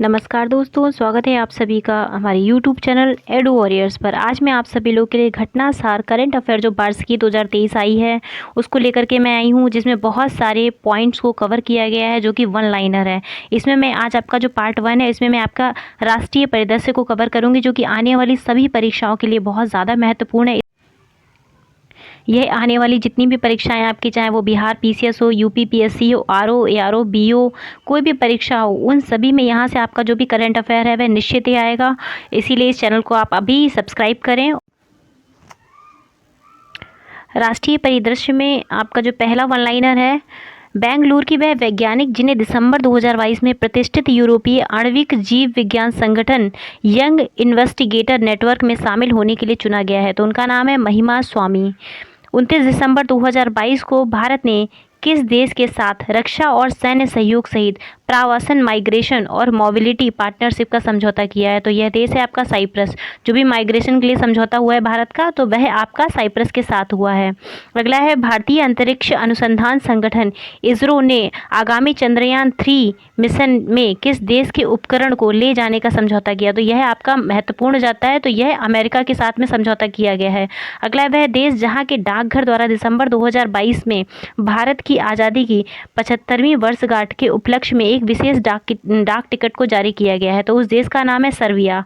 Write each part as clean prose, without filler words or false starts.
नमस्कार दोस्तों, स्वागत है आप सभी का हमारे YouTube चैनल एडू वॉरियर्स पर। आज मैं आप सभी लोगों के लिए घटना सार करंट अफेयर जो वार्षिकी 2023 आई है उसको लेकर के मैं आई हूँ, जिसमें बहुत सारे पॉइंट्स को कवर किया गया है जो कि वन लाइनर है। इसमें मैं आज आपका जो पार्ट 1 है, इसमें मैं आपका राष्ट्रीय परिदृश्य को कवर करूँगी, जो कि आने वाली सभी परीक्षाओं के लिए बहुत ज़्यादा महत्वपूर्ण है। यह आने वाली जितनी भी परीक्षाएं आपकी, चाहे वो बिहार पीसीएस हो, यूपी पीएससी हो, आरओ एआरओ बीओ, कोई भी परीक्षा हो, उन सभी में यहाँ से आपका जो भी करंट अफेयर है वह निश्चित ही आएगा। इसीलिए इस चैनल को आप अभी सब्सक्राइब करें। राष्ट्रीय परिदृश्य में आपका जो पहला वन लाइनर है, बेंगलुरु की वह वैज्ञानिक जिन्हें दिसंबर 2022 में प्रतिष्ठित यूरोपीय आणविक जीव विज्ञान संगठन यंग इन्वेस्टिगेटर नेटवर्क में शामिल होने के लिए चुना गया है, तो उनका नाम है महिमा स्वामी। 29 दिसंबर 2022 को भारत ने किस देश के साथ रक्षा और सैन्य सहयोग सहित प्रवासन, माइग्रेशन और मोबिलिटी पार्टनरशिप का समझौता किया है? तो यह देश है आपका साइप्रस। जो भी माइग्रेशन के लिए समझौता हुआ है भारत का, तो वह आपका साइप्रस के साथ हुआ है। अगला है, भारतीय अंतरिक्ष अनुसंधान संगठन इसरो ने आगामी चंद्रयान 3 मिशन में किस देश के उपकरण को ले जाने का समझौता किया? तो यह आपका महत्वपूर्ण जाता है, तो यह अमेरिका के साथ में समझौता किया गया है। अगला वह देश जहां के डाकघर द्वारा दिसंबर 2022 में भारत की आज़ादी की 75वीं वर्षगांठ के उपलक्ष्य में एक विशेष डाक टिकट को जारी किया गया है, तो उस देश का नाम है सर्बिया।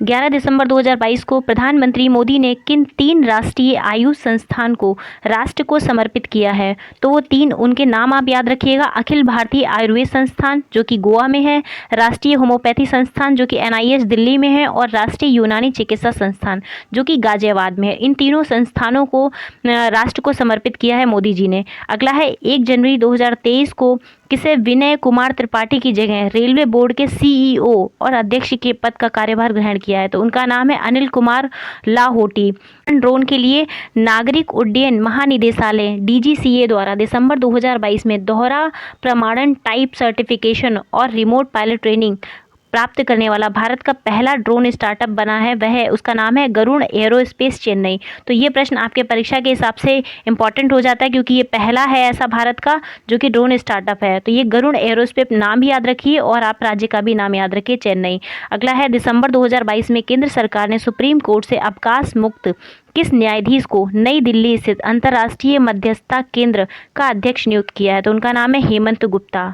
11 दिसंबर 2022 को प्रधानमंत्री मोदी ने किन 3 राष्ट्रीय आयुष संस्थान को राष्ट्र को समर्पित किया है? तो वो 3, उनके नाम आप याद रखिएगा। अखिल भारतीय आयुर्वेद संस्थान जो कि गोवा में है, राष्ट्रीय होम्योपैथी संस्थान जो कि एनआईएच दिल्ली में है, और राष्ट्रीय यूनानी चिकित्सा संस्थान जो कि गाजियाबाद में है। इन तीनों संस्थानों को राष्ट्र को समर्पित किया है मोदी जी ने। अगला है, 1 जनवरी 2023 को किसे विनय कुमार त्रिपाठी की जगह रेलवे बोर्ड के सीईओ और अध्यक्ष के पद का कार्यभार ग्रहण किया है? तो उनका नाम है अनिल कुमार लाहोटी। ड्रोन के लिए नागरिक उड्डयन महानिदेशालय डीजीसीए द्वारा दिसंबर 2022 में दोहरा प्रमाणन टाइप सर्टिफिकेशन और रिमोट पायलट ट्रेनिंग प्राप्त करने वाला भारत का पहला ड्रोन स्टार्टअप बना है, वह उसका नाम है गरुड़ एरोस्पेस चेन्नई। तो ये प्रश्न आपके परीक्षा के हिसाब से इंपॉर्टेंट हो जाता है, क्योंकि ये पहला है ऐसा भारत का जो कि ड्रोन स्टार्टअप है। तो ये गरुड़ एरोस्पेस नाम भी याद रखिए, और आप राज्य का भी नाम याद रखिए, चेन्नई। अगला है, दिसंबर 2022 में केंद्र सरकार ने सुप्रीम कोर्ट से अवकाश मुक्त किस न्यायाधीश को नई दिल्ली स्थित अंतर्राष्ट्रीय मध्यस्थता केंद्र का अध्यक्ष नियुक्त किया है? तो उनका नाम है हेमंत गुप्ता।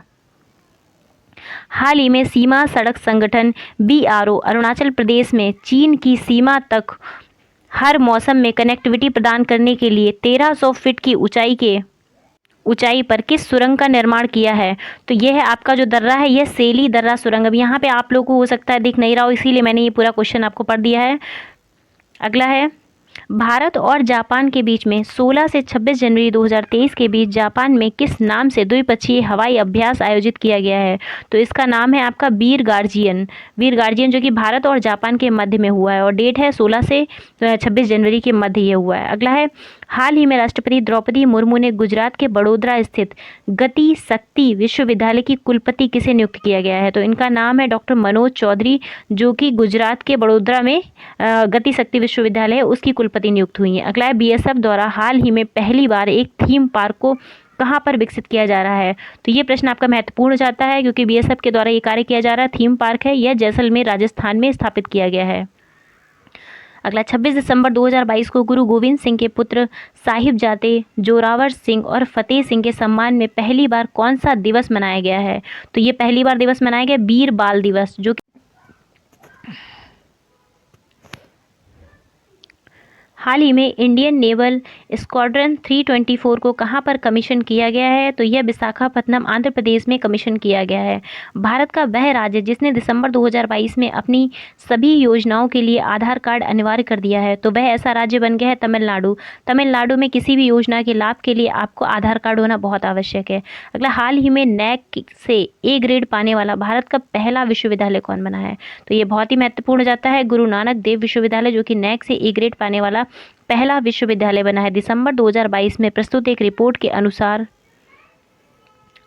हाल ही में सीमा सड़क संगठन बीआरओ अरुणाचल प्रदेश में चीन की सीमा तक हर मौसम में कनेक्टिविटी प्रदान करने के लिए 1300 फीट की ऊंचाई पर किस सुरंग का निर्माण किया है? तो यह है आपका जो दर्रा है, यह सेली दर्रा सुरंग। अब यहाँ पे आप लोगों को हो सकता है दिख नहीं रहा हो, इसीलिए मैंने ये पूरा क्वेश्चन आपको पढ़ दिया है। अगला है, भारत और जापान के बीच में 16 से 26 जनवरी 2023 के बीच जापान में किस नाम से द्विपक्षीय हवाई अभ्यास आयोजित किया गया है? तो इसका नाम है आपका वीर गार्जियन, जो कि भारत और जापान के मध्य में हुआ है, और डेट है 16 से 26 जनवरी के मध्य ये हुआ है। अगला है, हाल ही में राष्ट्रपति द्रौपदी मुर्मू ने गुजरात के बड़ोदरा स्थित गति शक्ति विश्वविद्यालय की कुलपति किसे नियुक्त किया गया है? तो इनका नाम है डॉक्टर मनोज चौधरी, जो कि गुजरात के बड़ोदरा में गति शक्ति विश्वविद्यालय है उसकी कुलपति नियुक्त हुई हैं। अगला है, बीएसएफ द्वारा हाल ही में पहली बार एक थीम पार्क को कहाँ पर विकसित किया जा रहा है? तो ये प्रश्न आपका महत्वपूर्ण जाता है, क्योंकि बीएसएफ के द्वारा ये कार्य किया जा रहा है। थीम पार्क है, यह जैसलमेर राजस्थान में स्थापित किया गया है। अगला, 26 दिसंबर 2022 को गुरु गोविंद सिंह के पुत्र साहिबजादे जोरावर सिंह और फतेह सिंह के सम्मान में पहली बार कौन सा दिवस मनाया गया है? तो ये पहली बार दिवस मनाया गया वीर बाल दिवस, जो हाल ही में इंडियन नेवल स्क्वाड्रन 324 को कहां पर कमीशन किया गया है? तो यह विशाखापत्तनम आंध्र प्रदेश में कमीशन किया गया है। भारत का वह राज्य जिसने दिसंबर 2022 में अपनी सभी योजनाओं के लिए आधार कार्ड अनिवार्य कर दिया है, तो वह ऐसा राज्य बन गया है तमिलनाडु। तमिलनाडु में किसी भी योजना के लाभ के लिए आपको आधार कार्ड होना बहुत आवश्यक है। अगला, हाल ही में नैक से ए ग्रेड पाने वाला भारत का पहला विश्वविद्यालय कौन बना है? तो ये बहुत ही महत्वपूर्ण जाता है, गुरु नानक देव विश्वविद्यालय, जो कि नैक से ए ग्रेड पाने वाला पहला विश्वविद्यालय बना है। दिसंबर 2022 में प्रस्तुत एक रिपोर्ट के अनुसार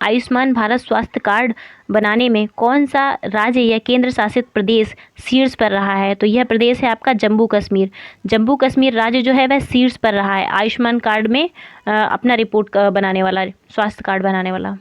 आयुष्मान भारत स्वास्थ्य कार्ड बनाने में कौन सा राज्य या केंद्र शासित प्रदेश शीर्ष पर रहा है? तो यह प्रदेश है आपका जम्मू कश्मीर राज्य जो है वह शीर्ष पर रहा है आयुष्मान कार्ड में अपना रिपोर्ट बनाने वाला, स्वास्थ्य कार्ड बनाने वाला।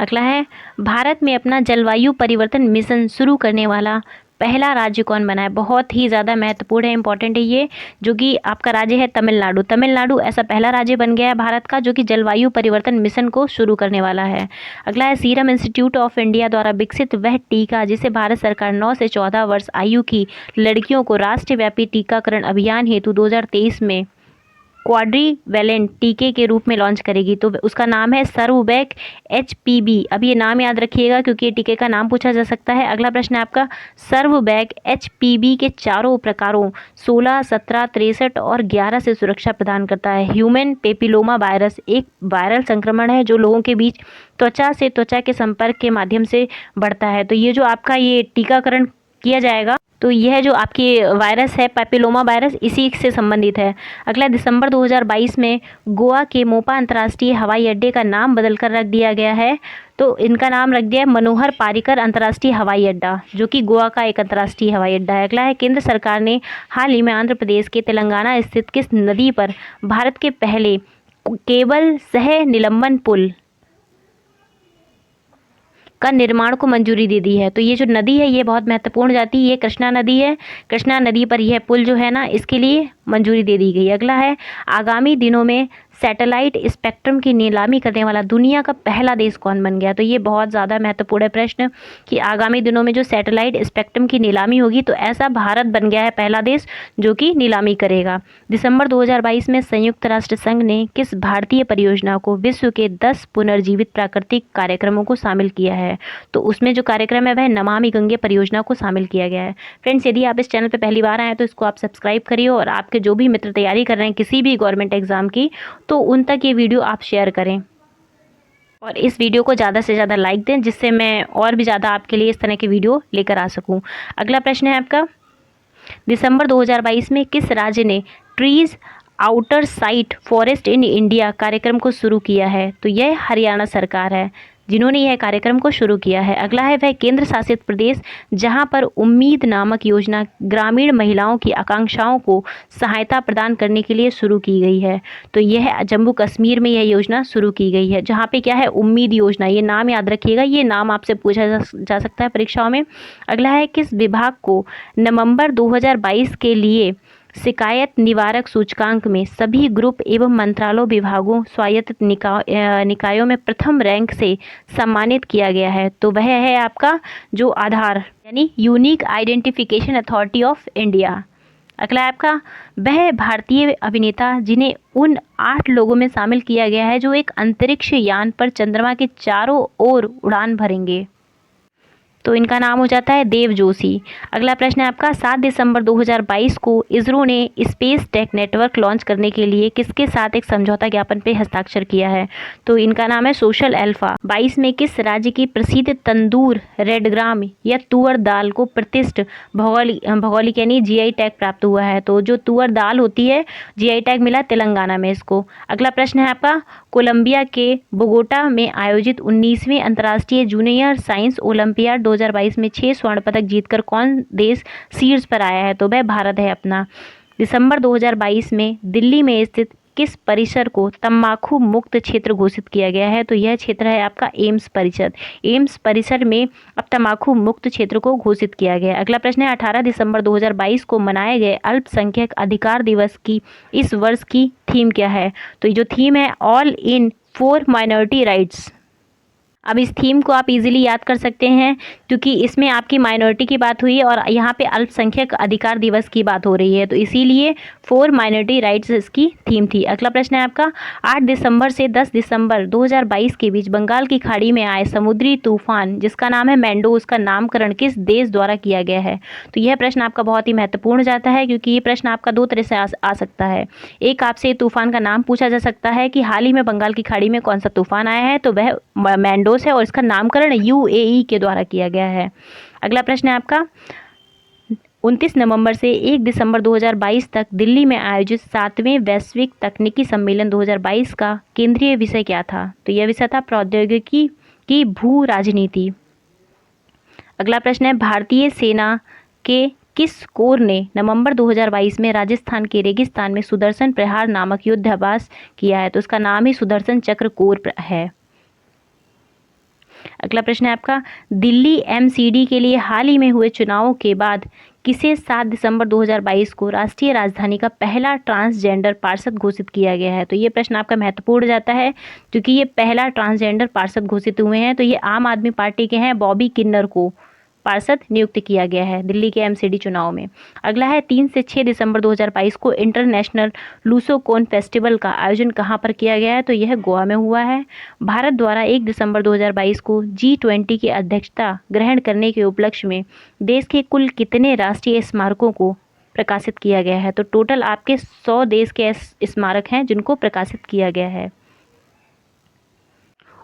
अगला है, भारत में अपना जलवायु परिवर्तन मिशन शुरू करने वाला पहला राज्य कौन बना है? बहुत ही ज़्यादा महत्वपूर्ण है, इंपॉर्टेंट है ये, जो कि आपका राज्य है तमिलनाडु। तमिलनाडु ऐसा पहला राज्य बन गया है भारत का जो कि जलवायु परिवर्तन मिशन को शुरू करने वाला है। अगला है, सीरम इंस्टीट्यूट ऑफ इंडिया द्वारा विकसित वह टीका जिसे भारत सरकार 9 से 14 वर्ष आयु की लड़कियों को राष्ट्रव्यापी टीकाकरण अभियान हेतु 2023 में क्वाड्रीवैलेंट टीके के रूप में लॉन्च करेगी, तो उसका नाम है सर्वबैक HPV। अब ये नाम याद रखिएगा क्योंकि ये टीके का नाम पूछा जा सकता है। अगला प्रश्न है आपका, सर्वबैक HPV के चारों प्रकारों 16, 17, 63 और 11 से सुरक्षा प्रदान करता है। ह्यूमन पेपिलोमा वायरस एक वायरल संक्रमण है जो लोगों के बीच त्वचा से त्वचा के संपर्क के माध्यम से बढ़ता है। तो ये जो आपका ये टीकाकरण किया जाएगा, तो यह जो आपकी वायरस है पैपिलोमा वायरस इसी से संबंधित है। अगला, दिसंबर 2022 में गोवा के मोपा अंतर्राष्ट्रीय हवाई अड्डे का नाम बदलकर रख दिया गया है। तो इनका नाम रख दिया है मनोहर पारिकर अंतर्राष्ट्रीय हवाई अड्डा, जो कि गोवा का एक अंतर्राष्ट्रीय हवाई अड्डा है। अगला है, केंद्र सरकार ने हाल ही में आंध्र प्रदेश के तेलंगाना स्थित किस नदी पर भारत के पहले केबल सह निलंबन पुल का निर्माण को मंजूरी दे दी है? तो ये जो नदी है ये बहुत महत्वपूर्ण जाती है, ये कृष्णा नदी है। कृष्णा नदी पर यह पुल जो है ना, इसके लिए मंजूरी दे दी गई। अगला है, आगामी दिनों में सैटेलाइट स्पेक्ट्रम की नीलामी करने वाला दुनिया का पहला देश कौन बन गया? तो ये बहुत ज़्यादा महत्वपूर्ण प्रश्न कि आगामी दिनों में जो सैटेलाइट स्पेक्ट्रम की नीलामी होगी तो ऐसा भारत बन गया है पहला देश जो कि नीलामी करेगा। दिसंबर 2022 में संयुक्त राष्ट्र संघ ने किस भारतीय परियोजना को विश्व के 10 पुनर्जीवित प्राकृतिक कार्यक्रमों को शामिल किया है? तो उसमें जो कार्यक्रम है वह नमामि गंगे परियोजना को शामिल किया गया है। फ्रेंड्स, यदि आप इस चैनल पर पहली बार आए तो इसको आप सब्सक्राइब करिए और आपके जो भी मित्र तैयारी कर रहे हैं किसी भी गवर्नमेंट एग्जाम की, तो उन तक ये वीडियो आप शेयर करें और इस वीडियो को ज़्यादा से ज़्यादा लाइक दें, जिससे मैं और भी ज़्यादा आपके लिए इस तरह की वीडियो लेकर आ सकूं। अगला प्रश्न है आपका, दिसंबर 2022 में किस राज्य ने trees outer site forest in India कार्यक्रम को शुरू किया है? तो यह हरियाणा सरकार है जिन्होंने यह कार्यक्रम को शुरू किया है। अगला है, वह केंद्र शासित प्रदेश जहां पर उम्मीद नामक योजना ग्रामीण महिलाओं की आकांक्षाओं को सहायता प्रदान करने के लिए शुरू की गई है। तो यह जम्मू कश्मीर में यह योजना शुरू की गई है, जहां पे क्या है, उम्मीद योजना। ये नाम याद रखिएगा, ये नाम आपसे पूछा जा सकता है परीक्षाओं में। अगला है, किस विभाग को नवंबर 2022 के लिए शिकायत निवारक सूचकांक में सभी ग्रुप एवं मंत्रालयों विभागों स्वायत्त निकायों में प्रथम रैंक से सम्मानित किया गया है? तो वह है आपका जो आधार यानी unique identification authority of India. अगला है आपका, वह भारतीय अभिनेता जिन्हें उन 8 लोगों में शामिल किया गया है जो एक अंतरिक्ष यान पर चंद्रमा के चारों ओर उड़ान भरेंगे? तो इनका नाम हो जाता है देव जोशी। अगला प्रश्न है आपका, 7 दिसंबर 2022 को इसरो ने स्पेस टेक नेटवर्क लॉन्च करने के लिए किसके साथ एक समझौता ज्ञापन पर हस्ताक्षर किया है? तो इनका नाम है सोशल अल्फा। 22 में किस राज्य की प्रसिद्ध तंदूर रेड ग्राम या तुअर दाल को प्रतिष्ठित भौगोलिक यानी GI टैग प्राप्त हुआ है? तो जो तुअर दाल होती है GI टैग मिला तेलंगाना में इसको। अगला प्रश्न है आपका, कोलंबिया के बोगोटा में आयोजित 19वीं अंतर्राष्ट्रीय जूनियर साइंस ओलंपियाड 2022 में 6 स्वर्ण पदक जीतकर कौन देश शीर्ष पर आया है? तो वह भारत है अपना। दिसंबर 2022 में दिल्ली में स्थित किस परिसर को तंबाकू मुक्त क्षेत्र घोषित किया गया है? तो यह क्षेत्र है आपका एम्स परिसर। एम्स परिसर में अब तंबाकू मुक्त क्षेत्र को घोषित किया गया। अगला प्रश्न है, 18 दिसंबर 2022 को मनाए गए अल्पसंख्यक अधिकार दिवस की इस वर्ष की थीम क्या है? तो ये जो थीम है all in for minority rights. अब इस थीम को आप इजीली याद कर सकते हैं क्योंकि इसमें आपकी माइनॉरिटी की बात हुई है और यहाँ पे अल्पसंख्यक अधिकार दिवस की बात हो रही है, तो इसीलिए फॉर माइनॉरिटी राइट्स इसकी थीम थी। अगला प्रश्न है आपका, 8 दिसंबर से 10 दिसंबर 2022 के बीच बंगाल की खाड़ी में आए समुद्री तूफान जिसका नाम है मैंडो, उसका नामकरण किस देश द्वारा किया गया है? तो यह प्रश्न आपका बहुत ही महत्वपूर्ण जाता है क्योंकि ये प्रश्न आपका 2 तरह से आ सकता है। एक, आपसे तूफान का नाम पूछा जा सकता है कि हाल ही में बंगाल की खाड़ी में कौन सा तूफान आया है, तो वह मैंडो है और इसका नामकरण UAE के द्वारा किया गया है। अगला प्रश्न है आपका, 29 नवंबर से 1 दिसंबर 2022 तक दिल्ली में आयोजित 7वें वैश्विक तकनीकी सम्मेलन 2022 का केंद्रीय विषय क्या था? तो यह विषय था प्रौद्योगिकी की भू राजनीति। अगला प्रश्न है, भारतीय सेना के किस कोर ने नवंबर 2022 में राजस्थान के रेगिस्तान में सुदर्शन प्रहार नामक युद्धाभ्यास किया है? तो उसका नाम ही सुदर्शन चक्र कोर है। अगला प्रश्न है आपका, दिल्ली एमसीडी के लिए हाल ही में हुए चुनावों के बाद किसे 7 दिसंबर 2022 को राष्ट्रीय राजधानी का पहला ट्रांसजेंडर पार्षद घोषित किया गया है? तो ये प्रश्न आपका महत्वपूर्ण जाता है क्योंकि ये पहला ट्रांसजेंडर पार्षद घोषित हुए हैं। तो ये आम आदमी पार्टी के हैं, बॉबी किन्नर को पार्षद नियुक्त किया गया है दिल्ली के एमसीडी चुनाव में। अगला है, 3 से 6 दिसंबर 2022 को इंटरनेशनल लूसोकोन फेस्टिवल का आयोजन कहाँ पर किया गया है? तो यह गोवा में हुआ है। भारत द्वारा 1 दिसंबर 2022 को G20 की अध्यक्षता ग्रहण करने के उपलक्ष्य में देश के कुल कितने राष्ट्रीय स्मारकों को प्रकाशित किया गया है? तो टोटल आपके 100 देश के स्मारक हैं जिनको प्रकाशित किया गया है।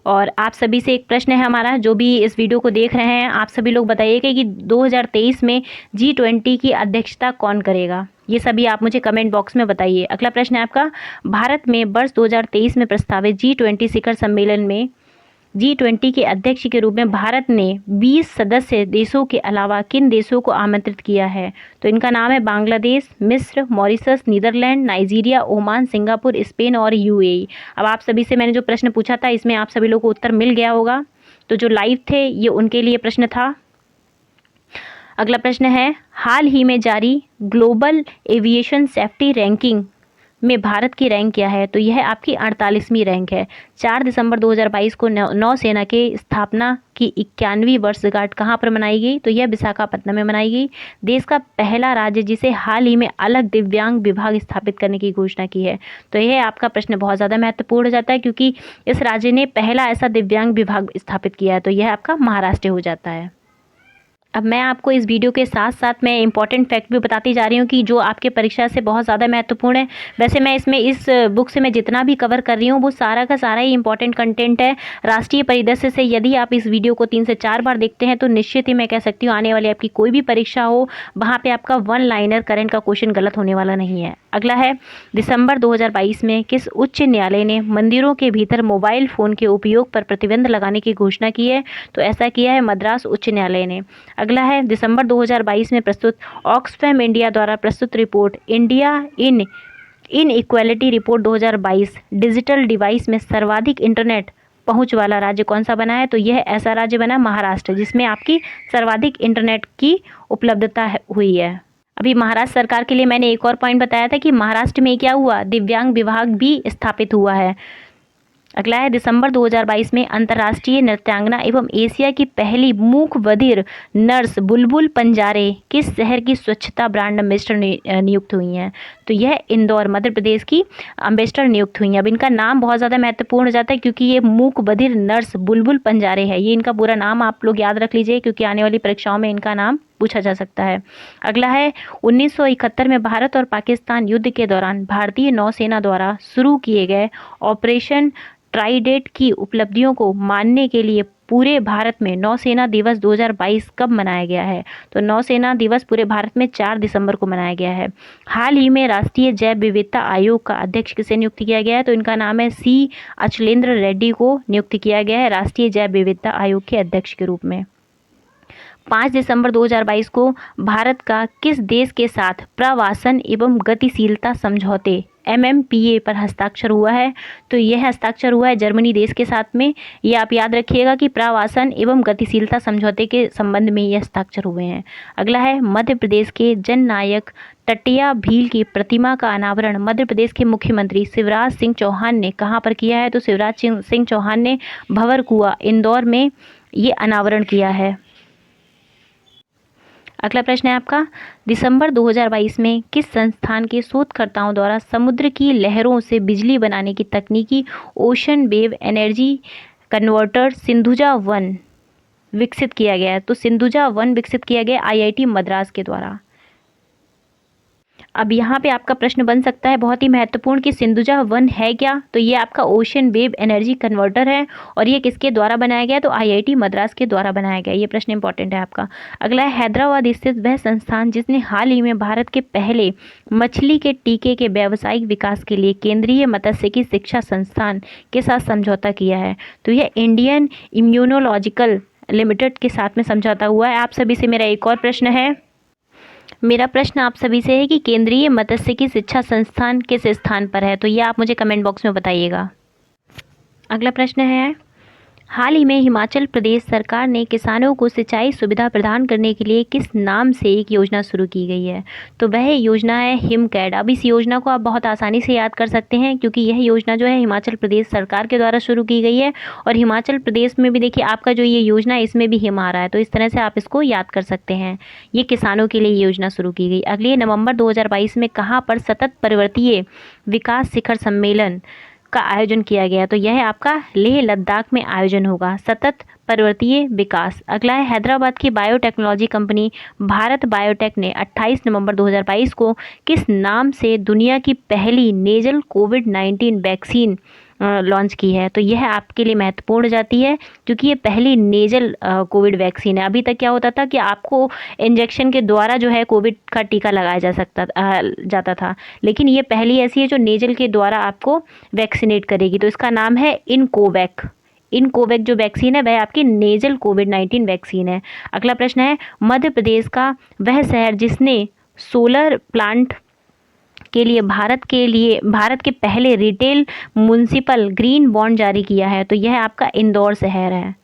और आप सभी से एक प्रश्न है हमारा, जो भी इस वीडियो को देख रहे हैं, आप सभी लोग बताइएगा कि 2023 में G20 की अध्यक्षता कौन करेगा? ये सभी आप मुझे कमेंट बॉक्स में बताइए। अगला प्रश्न है आपका, भारत में वर्ष 2023 में प्रस्तावित G20 शिखर सम्मेलन में G20 के अध्यक्ष के रूप में भारत ने 20 सदस्य देशों के अलावा किन देशों को आमंत्रित किया है? तो इनका नाम है बांग्लादेश, मिस्र, Mauritius, Netherlands, Nigeria, Oman, Singapore, Spain और यूएई। अब आप सभी से मैंने जो प्रश्न पूछा था इसमें आप सभी लोगों को उत्तर मिल गया होगा। तो जो लाइव थे ये उनके लिए प्रश्न था। अगला प्रश्न है, हाल ही में जारी ग्लोबल एविएशन सेफ्टी रैंकिंग में भारत की रैंक क्या है? तो यह आपकी 48वीं रैंक है। 4 दिसंबर 2022 को नौसेना के स्थापना की 91वीं वर्षगांठ कहाँ पर मनाई गई? तो यह विशाखापत्तनम में मनाई गई। देश का पहला राज्य जिसे हाल ही में अलग दिव्यांग विभाग स्थापित करने की घोषणा की है? तो यह आपका प्रश्न बहुत ज़्यादा महत्वपूर्ण हो जाता है क्योंकि इस राज्य ने पहला ऐसा दिव्यांग विभाग स्थापित किया है। तो यह आपका महाराष्ट्र हो जाता है। अब मैं आपको इस वीडियो के साथ साथ मैं इंपॉर्टेंट फैक्ट भी बताती जा रही हूँ कि जो आपके परीक्षा से बहुत ज़्यादा महत्वपूर्ण है। वैसे मैं इसमें इस बुक से मैं जितना भी कवर कर रही हूँ वो सारा का सारा ही इंपॉर्टेंट कंटेंट है। राष्ट्रीय परिदृश्य से यदि आप इस वीडियो को 3 से 4 बार देखते हैं तो निश्चित ही मैं कह सकती हूँ आने वाली आपकी कोई भी परीक्षा हो वहाँ पर आपका 1 लाइनर करंट का क्वेश्चन गलत होने वाला नहीं है। अगला है, दिसंबर 2022 में किस उच्च न्यायालय ने मंदिरों के भीतर मोबाइल फ़ोन के उपयोग पर प्रतिबंध लगाने की घोषणा की है? तो ऐसा किया है मद्रास उच्च न्यायालय ने। अगला है, दिसंबर 2022 में प्रस्तुत ऑक्सफैम इंडिया द्वारा प्रस्तुत report India in equality report 2022 digital device में सर्वाधिक इंटरनेट पहुंच वाला राज्य कौन सा बना है? तो यह ऐसा राज्य बना महाराष्ट्र जिसमें आपकी सर्वाधिक इंटरनेट की उपलब्धता हुई है। अभी महाराष्ट्र सरकार के लिए मैंने एक और पॉइंट बताया था कि महाराष्ट्र में क्या हुआ, दिव्यांग विभाग भी स्थापित हुआ है। अगला है, दिसंबर 2022 में अंतर्राष्ट्रीय नृत्यांगना एवं एशिया की पहली मूक बधिर नर्स बुलबुल पंजारे किस शहर की स्वच्छता ब्रांड एम्बेसडर नियुक्त हुई हैं? तो यह इंदौर मध्य प्रदेश की एम्बेसडर नियुक्त हुई हैं। अब इनका नाम बहुत ज़्यादा महत्वपूर्ण हो जाता है क्योंकि ये मूक बधिर नर्स बुलबुल पंजारे है। ये इनका पूरा नाम आप लोग याद रख लीजिए क्योंकि आने वाली परीक्षाओं में इनका नाम पूछा जा सकता है। अगला है, 1971 में भारत और पाकिस्तान युद्ध के दौरान भारतीय नौसेना द्वारा शुरू किए गए ऑपरेशन ट्राइडेंट की उपलब्धियों को मानने के लिए पूरे भारत में नौसेना दिवस 2022 कब मनाया गया है? तो नौसेना दिवस पूरे भारत में 4 दिसंबर को मनाया गया है। हाल ही में राष्ट्रीय जैव विविधता आयोग का अध्यक्ष किसे नियुक्त किया गया है? तो इनका नाम है सी अचलेंद्र रेड्डी को नियुक्त किया गया है राष्ट्रीय जैव विविधता आयोग के अध्यक्ष के रूप में। 5 दिसंबर 2022 को भारत का किस देश के साथ प्रवासन एवं गतिशीलता समझौते MMPA पर हस्ताक्षर हुआ है? तो यह हस्ताक्षर हुआ है जर्मनी देश के साथ में। ये आप याद रखिएगा कि प्रवासन एवं गतिशीलता समझौते के संबंध में ये हस्ताक्षर हुए हैं। अगला है, मध्य प्रदेश के जननायक टटिया भील की प्रतिमा का अनावरण मध्य प्रदेश के मुख्यमंत्री शिवराज सिंह चौहान ने कहाँ पर किया है? तो शिवराज सिंह चौहान ने भंवरकुआ इंदौर में ये अनावरण किया है। अगला प्रश्न है आपका, दिसंबर 2022 में किस संस्थान के शोधकर्ताओं द्वारा समुद्र की लहरों से बिजली बनाने की तकनीकी ocean wave energy converter Sindhuja 1 विकसित किया गया है? तो सिंधुजा 1 विकसित किया गया IIT मद्रास के द्वारा। अब यहाँ पे आपका प्रश्न बन सकता है बहुत ही महत्वपूर्ण कि सिंधुजा 1 है क्या? तो ये आपका ओशन वेव एनर्जी कन्वर्टर है और ये किसके द्वारा बनाया गया? तो IIT मद्रास के द्वारा बनाया गया। ये प्रश्न इंपॉर्टेंट है आपका। अगला है, हैदराबाद स्थित वह संस्थान जिसने हाल ही में भारत के पहले मछली के टीके के व्यावसायिक विकास के लिए केंद्रीय मत्स्यिकी शिक्षा संस्थान के साथ समझौता किया है? तो यह इंडियन इम्यूनोलॉजिकल लिमिटेड के साथ में समझौता हुआ है। आप सभी से मेरा एक और प्रश्न है। मेरा प्रश्न आप सभी से है कि केंद्रीय मत्स्यिकी शिक्षा संस्थान किस स्थान पर है? तो ये आप मुझे कमेंट बॉक्स में बताइएगा। अगला प्रश्न है, हाल ही में हिमाचल प्रदेश सरकार ने किसानों को सिंचाई सुविधा प्रदान करने के लिए किस नाम से एक योजना शुरू की गई है? तो वह योजना है हिमकैड। अब इस योजना को आप बहुत आसानी से याद कर सकते हैं क्योंकि यह योजना जो है हिमाचल प्रदेश सरकार के द्वारा शुरू की गई है और हिमाचल प्रदेश में भी देखिए आपका जो ये योजना है इसमें भी हिम आ रहा है, तो इस तरह से आप इसको याद कर सकते हैं। ये किसानों के लिए योजना शुरू की गई। अगली है नवंबर 2022 में कहाँ पर सतत पर्वतीय विकास शिखर सम्मेलन का आयोजन किया गया? तो यह आपका लेह लद्दाख में आयोजन होगा, सतत पर्वतीय विकास। अगला है हैदराबाद की बायोटेक्नोलॉजी कंपनी भारत बायोटेक ने 28 नवंबर 2022 को किस नाम से दुनिया की पहली नेजल कोविड-19 वैक्सीन लॉन्च की है? तो यह आपके लिए महत्वपूर्ण हो जाती है क्योंकि ये पहली नेजल कोविड वैक्सीन है। अभी तक क्या होता था कि आपको इंजेक्शन के द्वारा जो है कोविड का टीका लगाया जाता था, लेकिन ये पहली ऐसी है जो नेजल के द्वारा आपको वैक्सीनेट करेगी। तो इसका नाम है इनकोवैक जो वैक्सीन है वह आपकी नेजल कोविड-19 वैक्सीन है। अगला प्रश्न है मध्य प्रदेश का वह शहर जिसने सोलर प्लांट के लिए भारत के पहले रिटेल म्युनिसिपल ग्रीन बॉन्ड जारी किया है? तो यह आपका इंदौर शहर है।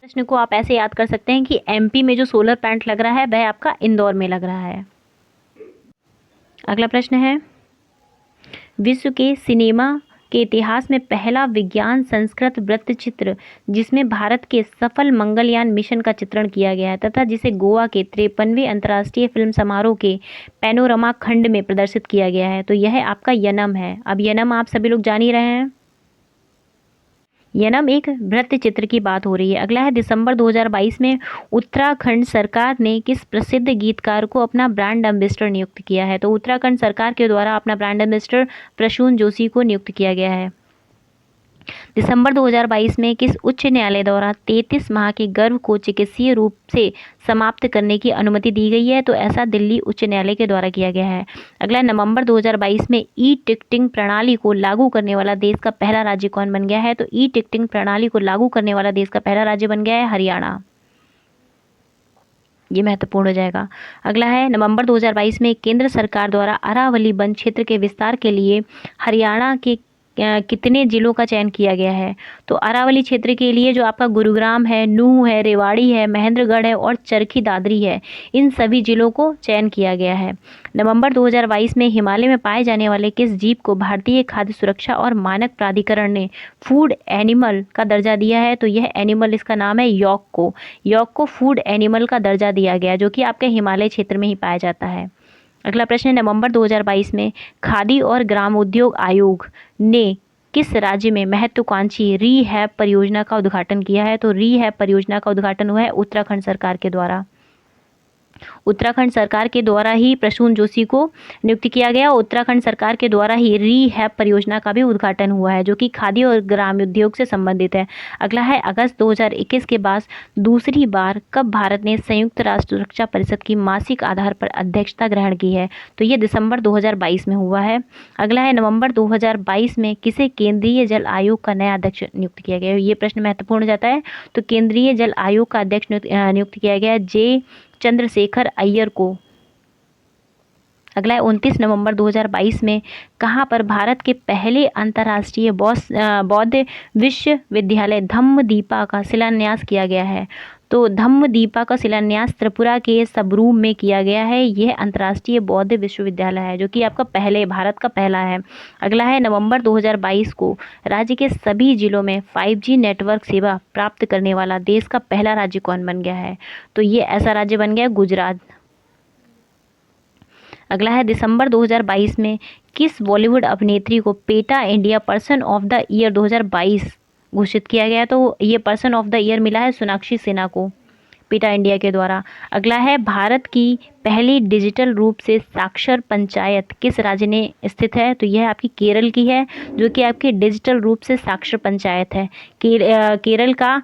प्रश्न को आप ऐसे याद कर सकते हैं कि एमपी में जो सोलर प्लांट लग रहा है वह आपका इंदौर में लग रहा है। अगला प्रश्न है विश्व के सिनेमा के इतिहास में पहला विज्ञान संस्कृत वृत्तचित्र जिसमें भारत के सफल मंगलयान मिशन का चित्रण किया गया है तथा जिसे गोवा के 53वें अंतर्राष्ट्रीय फिल्म समारोह के पैनोरमा खंड में प्रदर्शित किया गया है? तो यह आपका यनम है। अब यनम आप सभी लोग जान ही रहे हैं, यनम एक वृत्तचित्र की बात हो रही है। अगला है दिसंबर 2022 में उत्तराखंड सरकार ने किस प्रसिद्ध गीतकार को अपना ब्रांड एम्बेसडर नियुक्त किया है? तो उत्तराखंड सरकार के द्वारा अपना ब्रांड एम्बेसडर प्रसून जोशी को नियुक्त किया गया है। दिसंबर 2022 में किस उच्च न्यायालय द्वारा 33 माह के गर्भ को चिकित्सीय रूप से समाप्त करने की अनुमति दी गई है? तो ऐसा दिल्ली उच्च न्यायालय के द्वारा किया गया है। अगला नवंबर 2022 में ई टिकटिंग प्रणाली को लागू करने वाला देश का पहला राज्य कौन बन गया है? तो ई टिकटिंग प्रणाली को लागू करने वाला देश का पहला राज्य बन गया है हरियाणा। ये महत्वपूर्ण हो जाएगा। अगला है नवंबर 2022 में केंद्र सरकार द्वारा अरावली वन क्षेत्र के विस्तार के लिए हरियाणा के कितने जिलों का चयन किया गया है? तो अरावली क्षेत्र के लिए जो आपका गुरुग्राम है, नूंह है, रेवाड़ी है, महेंद्रगढ़ है और चरखी दादरी है, इन सभी जिलों को चयन किया गया है। नवंबर 2022 में हिमालय में पाए जाने वाले किस जीव को भारतीय खाद्य सुरक्षा और मानक प्राधिकरण ने फूड एनिमल का दर्जा दिया है? तो यह एनिमल इसका नाम है यॉक को फूड एनिमल का दर्जा दिया गया जो कि आपके हिमालय क्षेत्र में ही पाया जाता है। अगला प्रश्न है नवंबर 2022 में खादी और ग्रामोद्योग आयोग ने किस राज्य में महत्वाकांक्षी रीहैब परियोजना का उद्घाटन किया है? तो रीहैब परियोजना का उद्घाटन हुआ है उत्तराखंड सरकार के द्वारा। उत्तराखंड सरकार के द्वारा ही प्रसून जोशी को नियुक्त किया गया। उत्तराखंड सरकार के द्वारा ही रीहैब परियोजना का भी उद्घाटन हुआ है जो कि खादी और ग्रामोद्योग से संबंधित है। अगला है अगस्त 2021 के बाद दूसरी बार कब भारत ने संयुक्त राष्ट्र सुरक्षा परिषद की मासिक आधार पर अध्यक्षता ग्रहण की है? तो ये दिसंबर 2022 में हुआ है। अगला है नवंबर 2022 में किसे केंद्रीय जल आयोग का नया अध्यक्ष नियुक्त किया गया है? ये प्रश्न महत्वपूर्ण हो जाता है। तो केंद्रीय जल आयोग का अध्यक्ष नियुक्त किया गया जे चंद्रशेखर अय्यर को। अगला है 29 नवंबर 2022 में कहाँ पर भारत के पहले अंतर्राष्ट्रीय बौद्ध विश्वविद्यालय धम्मदीपा का शिलान्यास किया गया है? तो धम्मदीपा का शिलान्यास त्रिपुरा के सबरूम में किया गया है। यह अंतर्राष्ट्रीय बौद्ध विश्वविद्यालय है जो कि आपका भारत का पहला है। अगला है नवंबर 2022 को राज्य के सभी जिलों में 5G नेटवर्क सेवा प्राप्त करने वाला देश का पहला राज्य कौन बन गया है? तो ये ऐसा राज्य बन गया गुजरात। अगला है दिसंबर 2022 में किस बॉलीवुड अभिनेत्री को PETA India person of the year 2022 घोषित किया गया? तो ये पर्सन ऑफ द ईयर मिला है सोनाक्षी सिन्हा को पेटा इंडिया के द्वारा। अगला है भारत की पहली डिजिटल रूप से साक्षर पंचायत किस राज्य में स्थित है? तो यह आपकी केरल की है जो कि आपकी डिजिटल रूप से साक्षर पंचायत है। केरल का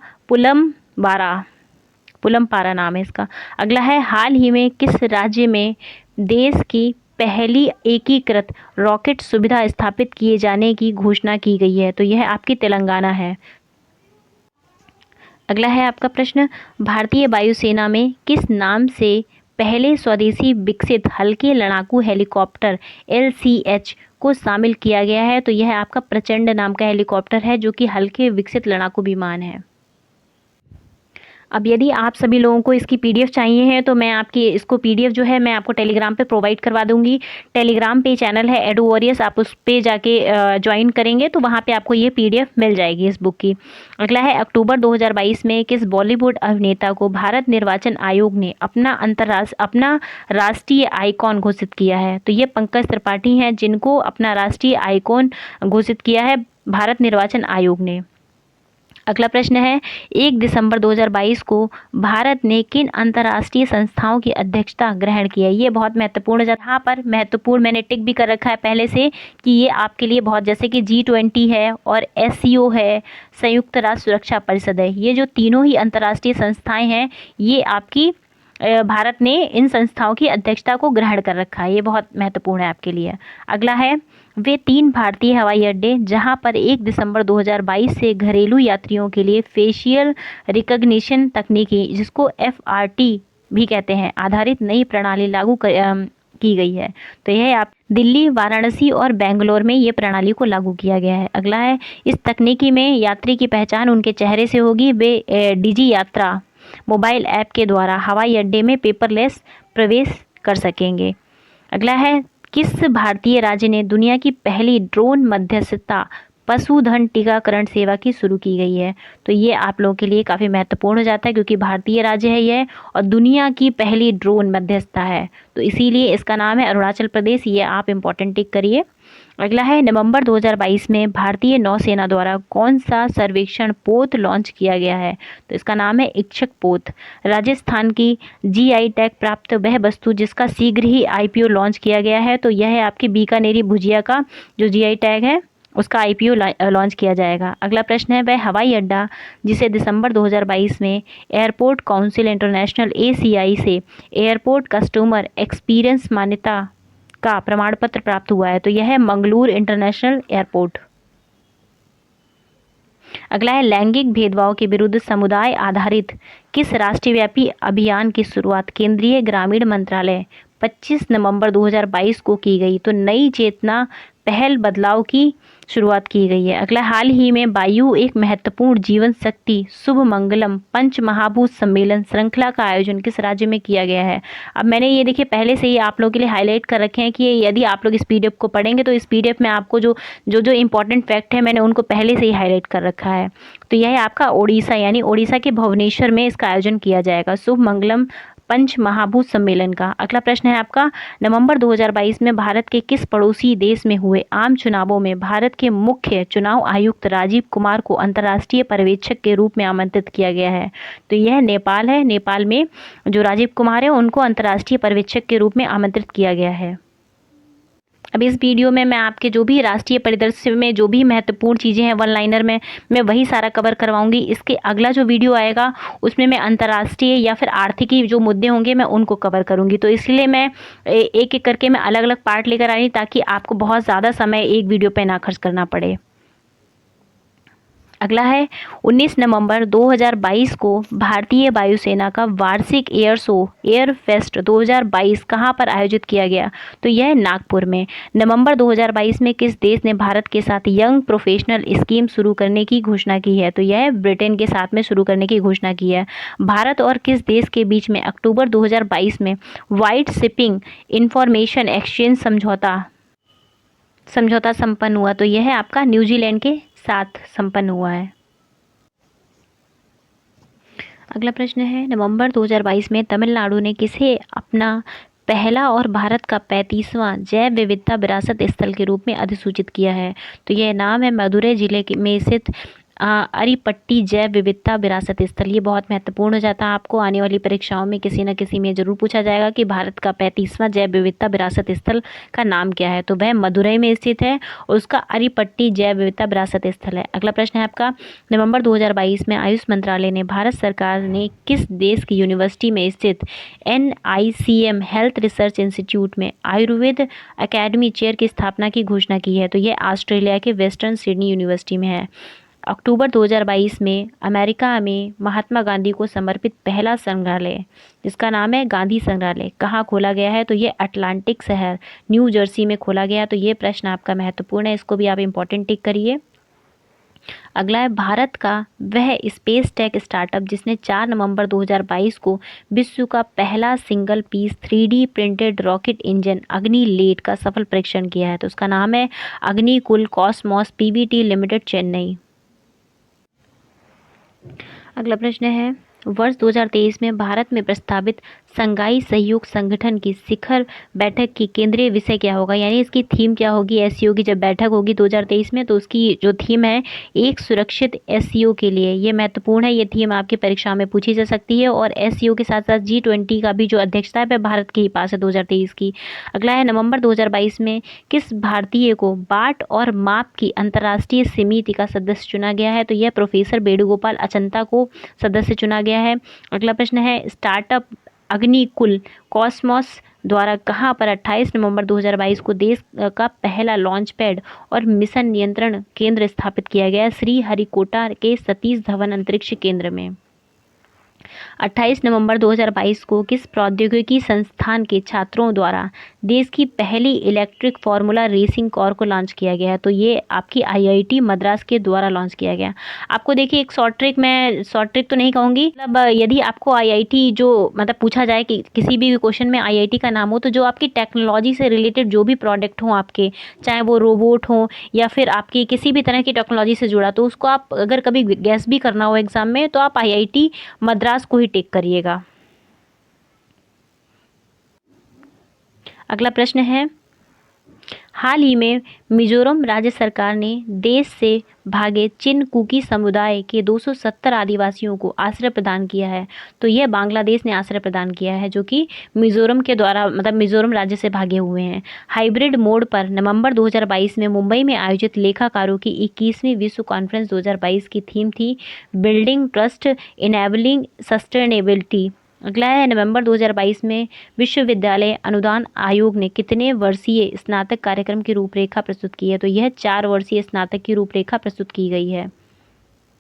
पुलमपारा नाम है इसका। अगला है हाल ही में किस राज्य में देश की पहली एकीकृत रॉकेट सुविधा स्थापित किए जाने की घोषणा की गई है? तो यह आपकी तेलंगाना है। अगला है आपका प्रश्न भारतीय वायुसेना में किस नाम से पहले स्वदेशी विकसित हल्के लड़ाकू हेलीकॉप्टर LCH को शामिल किया गया है। तो यह आपका प्रचंड नाम का हेलीकॉप्टर है जो कि हल्के विकसित लड़ाकू विमान है। अब यदि आप सभी लोगों को इसकी PDF चाहिए है तो मैं आपकी इसको PDF जो है मैं आपको टेलीग्राम पे प्रोवाइड करवा दूंगी। टेलीग्राम पे चैनल है एडू वॉरियर्स, आप उस पे जाके ज्वाइन करेंगे तो वहाँ पे आपको ये PDF मिल जाएगी इस बुक की। अगला है, अक्टूबर 2022 में किस बॉलीवुड अभिनेता को भारत निर्वाचन आयोग ने अपना राष्ट्रीय आइकॉन घोषित किया है? तो ये पंकज त्रिपाठी हैं जिनको अपना राष्ट्रीय आइकॉन घोषित किया है भारत निर्वाचन आयोग ने। अगला प्रश्न है, 1 दिसंबर 2022 को भारत ने किन अंतर्राष्ट्रीय संस्थाओं की अध्यक्षता ग्रहण की है? ये बहुत महत्वपूर्ण है। यहाँ पर महत्वपूर्ण मैंने टिक भी कर रखा है पहले से कि ये आपके लिए बहुत, जैसे कि G20 है और SCO है, संयुक्त राष्ट्र सुरक्षा परिषद है। ये जो तीनों ही अंतर्राष्ट्रीय संस्थाएं हैं ये आपकी भारत ने इन संस्थाओं की अध्यक्षता को ग्रहण कर रखा है। ये बहुत महत्वपूर्ण है आपके लिए। अगला है, वे 3 भारतीय हवाई अड्डे जहां पर 1 दिसंबर 2022 से घरेलू यात्रियों के लिए फेशियल रिकग्निशन तकनीकी, जिसको FRT भी कहते हैं, आधारित नई प्रणाली लागू की गई है। तो यह आप दिल्ली, वाराणसी और बेंगलोर में ये प्रणाली को लागू किया गया है। अगला है, इस तकनीकी में यात्री की पहचान उनके चेहरे से होगी। वे डिजी यात्रा मोबाइल ऐप के द्वारा हवाई अड्डे में पेपरलेस प्रवेश कर सकेंगे। अगला है, किस भारतीय राज्य ने दुनिया की पहली ड्रोन मध्यस्थता पशुधन टीकाकरण सेवा की शुरू की गई है? तो ये आप लोगों के लिए काफ़ी महत्वपूर्ण हो जाता है क्योंकि भारतीय राज्य है यह और दुनिया की पहली ड्रोन मध्यस्थता है, तो इसीलिए इसका नाम है अरुणाचल प्रदेश। ये आप इम्पोर्टेंट टिक करिए। अगला है, नवंबर 2022 में भारतीय नौसेना द्वारा कौन सा सर्वेक्षण पोत लॉन्च किया गया है? तो इसका नाम है इक्षक पोत। राजस्थान की GI टैग प्राप्त वह वस्तु जिसका शीघ्र ही IPO लॉन्च किया गया है, तो यह है आपकी बीकानेरी भुजिया का जो GI टैग है उसका IPO लॉन्च किया जाएगा। अगला प्रश्न है, वह हवाई अड्डा जिसे दिसंबर 2022 में एयरपोर्ट काउंसिल इंटरनेशनल ACI से एयरपोर्ट कस्टमर एक्सपीरियंस मान्यता का प्रमाण पत्र प्राप्त हुआ है? तो यह है मंगलूर इंटरनेशनल एयरपोर्ट। अगला है, लैंगिक भेदभाव के विरुद्ध समुदाय आधारित किस राष्ट्रव्यापी अभियान की शुरुआत केंद्रीय ग्रामीण मंत्रालय 25 नवंबर 2022 को की गई? तो नई चेतना पहल बदलाव की शुरुआत की गई है। अगला, हाल ही में वायु एक महत्वपूर्ण जीवन शक्ति शुभ मंगलम पंच महाभूत सम्मेलन श्रृंखला का आयोजन किस राज्य में किया गया है? अब मैंने ये देखिए पहले से ही आप लोगों के लिए हाईलाइट कर रखे हैं कि यदि आप लोग इस PDF को पढ़ेंगे तो इस PDF में आपको जो इंपॉर्टेंट फैक्ट है मैंने उनको पहले से ही हाईलाइट कर रखा है। तो यह है आपका ओडिशा, यानी ओडिशा के भुवनेश्वर में इसका आयोजन किया जाएगा शुभ मंगलम पंच महाभूत सम्मेलन का। अगला प्रश्न है आपका, नवंबर 2022 में भारत के किस पड़ोसी देश में हुए आम चुनावों में भारत के मुख्य चुनाव आयुक्त राजीव कुमार को अंतर्राष्ट्रीय पर्यवेक्षक के रूप में आमंत्रित किया गया है? तो यह नेपाल है। नेपाल में जो राजीव कुमार है उनको अंतर्राष्ट्रीय पर्यवेक्षक के रूप में आमंत्रित किया गया है। अब इस वीडियो में मैं आपके जो भी राष्ट्रीय परिदृश्य में जो भी महत्वपूर्ण चीज़ें हैं वन लाइनर में मैं वही सारा कवर करवाऊंगी। इसके अगला जो वीडियो आएगा उसमें मैं अंतर्राष्ट्रीय या फिर आर्थिकी जो मुद्दे होंगे मैं उनको कवर करूंगी। तो इसलिए मैं एक एक करके मैं अलग अलग पार्ट लेकर आई ताकि आपको बहुत ज़्यादा समय एक वीडियो पर ना खर्च करना पड़े। अगला है, 19 नवंबर 2022 को भारतीय वायुसेना का वार्षिक एयर शो एयर फेस्ट 2022 कहां पर आयोजित किया गया? तो यह नागपुर में। नवंबर 2022 में किस देश ने भारत के साथ यंग प्रोफेशनल स्कीम शुरू करने की घोषणा की है? तो यह ब्रिटेन के साथ में शुरू करने की घोषणा की है। भारत और किस देश के बीच में अक्टूबर 2022 में वाइट शिपिंग इंफॉर्मेशन एक्सचेंज समझौता संपन्न हुआ? तो यह है आपका न्यूजीलैंड के साथ संपन्न हुआ है। अगला प्रश्न है, नवंबर 2022 में तमिलनाडु ने किसे अपना पहला और भारत का 35वां जैव विविधता विरासत स्थल के रूप में अधिसूचित किया है? तो यह नाम है मदुरै जिले में स्थित अरिपट्टी जैव विविधता विरासत स्थल। ये बहुत महत्वपूर्ण हो जाता है, आपको आने वाली परीक्षाओं में किसी न किसी में जरूर पूछा जाएगा कि भारत का 35वां जैव विविधता विरासत स्थल का नाम क्या है? तो वह मदुरै में स्थित है और उसका अरिपट्टी जैव विविधता विरासत स्थल है। अगला प्रश्न है आपका, नवंबर 2022 में आयुष मंत्रालय ने भारत सरकार ने किस देश की यूनिवर्सिटी में स्थित NICM हेल्थ रिसर्च इंस्टीट्यूट में आयुर्वेद अकेडमी चेयर की स्थापना की घोषणा की है? तो यह ऑस्ट्रेलिया के वेस्टर्न सिडनी यूनिवर्सिटी में है। अक्टूबर 2022 में अमेरिका में महात्मा गांधी को समर्पित पहला संग्रहालय, जिसका नाम है गांधी संग्रहालय, कहाँ खोला गया है? तो ये अटलांटिक शहर न्यू जर्सी में खोला गया। तो ये प्रश्न आपका महत्वपूर्ण है, इसको भी आप इम्पोर्टेंट टिक करिए। अगला है, भारत का वह स्पेस टेक स्टार्टअप जिसने 4 नवंबर 2022 को विश्व का पहला single piece 3D printed rocket engine Agnilet का सफल परीक्षण किया है। तो उसका नाम है Agnikul cosmos PVT limited, Chennai. अगला प्रश्न है, वर्ष 2023 में भारत में प्रस्तावित संघाई सहयोग संगठन की शिखर बैठक की केंद्रीय विषय क्या होगा? यानी इसकी थीम क्या होगी? एससीओ की जब बैठक होगी 2023 में, तो उसकी जो थीम है एक सुरक्षित एससीओ के लिए, ये महत्वपूर्ण है। ये थीम आपकी परीक्षा में पूछी जा सकती है। और एससीओ के साथ साथ G20 का भी जो अध्यक्षता है वह भारत के ही पास है 2023 की। अगला है, नवंबर 2022 में किस भारतीय को बाट और माप की अंतर्राष्ट्रीय समिति का सदस्य चुना गया है? तो यह प्रोफेसर वेणुगोपाल अचंता को सदस्य चुना गया है। अगला प्रश्न है, स्टार्टअप अग्निकुल कॉस्मोस द्वारा कहां पर 28 नवंबर 2022 को देश का पहला लॉन्च पैड और मिशन नियंत्रण केंद्र स्थापित किया गया? श्रीहरिकोटा के सतीश धवन अंतरिक्ष केंद्र में। 28 नवंबर 2022 को किस प्रौद्योगिकी संस्थान के छात्रों द्वारा देश की पहली इलेक्ट्रिक फार्मूला रेसिंग कार को लॉन्च किया गया? तो ये आपकी आईआईटी मद्रास के द्वारा लॉन्च किया गया। आपको देखिए एक शॉर्ट ट्रिक, मैं शॉर्ट ट्रिक तो नहीं कहूँगी, मतलब यदि आपको आईआईटी जो मतलब पूछा जाए कि किसी भी क्वेश्चन में आईआईटी का नाम हो, तो जो आपकी टेक्नोलॉजी से रिलेटेड जो भी प्रोडक्ट हो आपके, चाहे वो रोबोट हो या फिर आपकी किसी भी तरह की टेक्नोलॉजी से जुड़ा, तो उसको आप अगर कभी गैस भी करना हो एग्जाम में, तो आप आईआईटी मद्रास को ही टिक करिएगा। अगला प्रश्न है, हाल ही में मिजोरम राज्य सरकार ने देश से भागे चिन कुकी समुदाय के 270 आदिवासियों को आश्रय प्रदान किया है। तो यह बांग्लादेश ने आश्रय प्रदान किया है, जो कि मिजोरम के द्वारा मतलब मिजोरम राज्य से भागे हुए हैं। हाइब्रिड मोड पर नवंबर 2022 में मुंबई में आयोजित लेखाकारों की 21वीं विश्व कॉन्फ्रेंस 2022 की थीम थी बिल्डिंग ट्रस्ट इनेबलिंग सस्टेनेबिलिटी। अगला है, नवंबर 2022 में विश्वविद्यालय अनुदान आयोग ने कितने वर्षीय स्नातक कार्यक्रम की रूपरेखा प्रस्तुत की है? तो यह 4 वर्षीय स्नातक की रूपरेखा प्रस्तुत की गई है।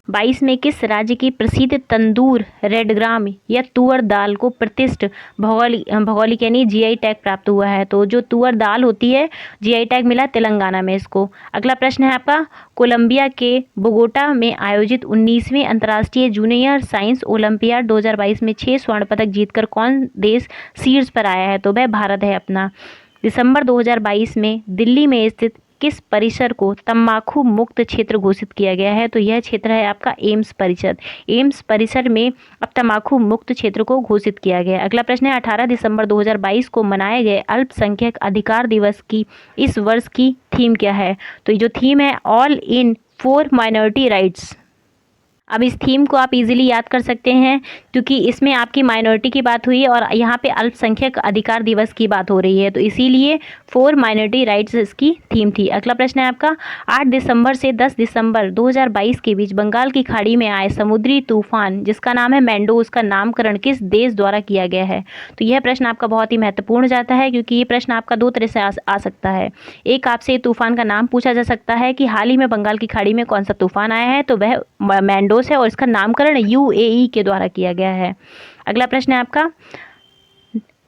22 में किस राज्य की प्रसिद्ध तंदूर रेड ग्राम या तुअर दाल को प्रतिष्ठित भौगोलिक यानी जीआई टैग प्राप्त हुआ है? तो जो तुअर दाल होती है जीआई टैग मिला तेलंगाना में इसको। अगला प्रश्न है आपका, कोलंबिया के बोगोटा में आयोजित 19वें अंतर्राष्ट्रीय जूनियर साइंस ओलंपियाड 2022 में 6 स्वर्ण पदक जीतकर कौन देश शीर्ष पर आया है? तो वह भारत है अपना। दिसंबर 2022 में दिल्ली में स्थित किस परिसर को तंबाकू मुक्त क्षेत्र घोषित किया गया है? तो यह क्षेत्र है आपका एम्स परिसर। एम्स परिसर में अब तंबाकू मुक्त क्षेत्र को घोषित किया गया है। अगला प्रश्न है, 18 दिसंबर 2022 को मनाए गए अल्पसंख्यक अधिकार दिवस की इस वर्ष की थीम क्या है? तो ये जो थीम है all in for minority rights. अब इस थीम को आप इजीली याद कर सकते हैं क्योंकि इसमें आपकी माइनॉरिटी की बात हुई है और यहाँ पे अल्पसंख्यक अधिकार दिवस की बात हो रही है, तो इसीलिए फॉर माइनॉरिटी राइट्स इसकी थीम थी। अगला प्रश्न है आपका, 8 दिसंबर से 10 दिसंबर 2022 के बीच बंगाल की खाड़ी में आए समुद्री तूफान जिसका नाम है मैंडो, उसका नामकरण किस देश द्वारा किया गया है? तो यह प्रश्न आपका बहुत ही महत्वपूर्ण जाता है क्योंकि ये प्रश्न आपका 2 तरह से आ सकता है। एक, आपसे तूफान का नाम पूछा जा सकता है कि हाल ही में बंगाल की खाड़ी में कौन सा तूफान आया है, तो वह मैंडो है और इसका नामकरण यूएई के द्वारा किया गया है। अगला प्रश्न है आपका,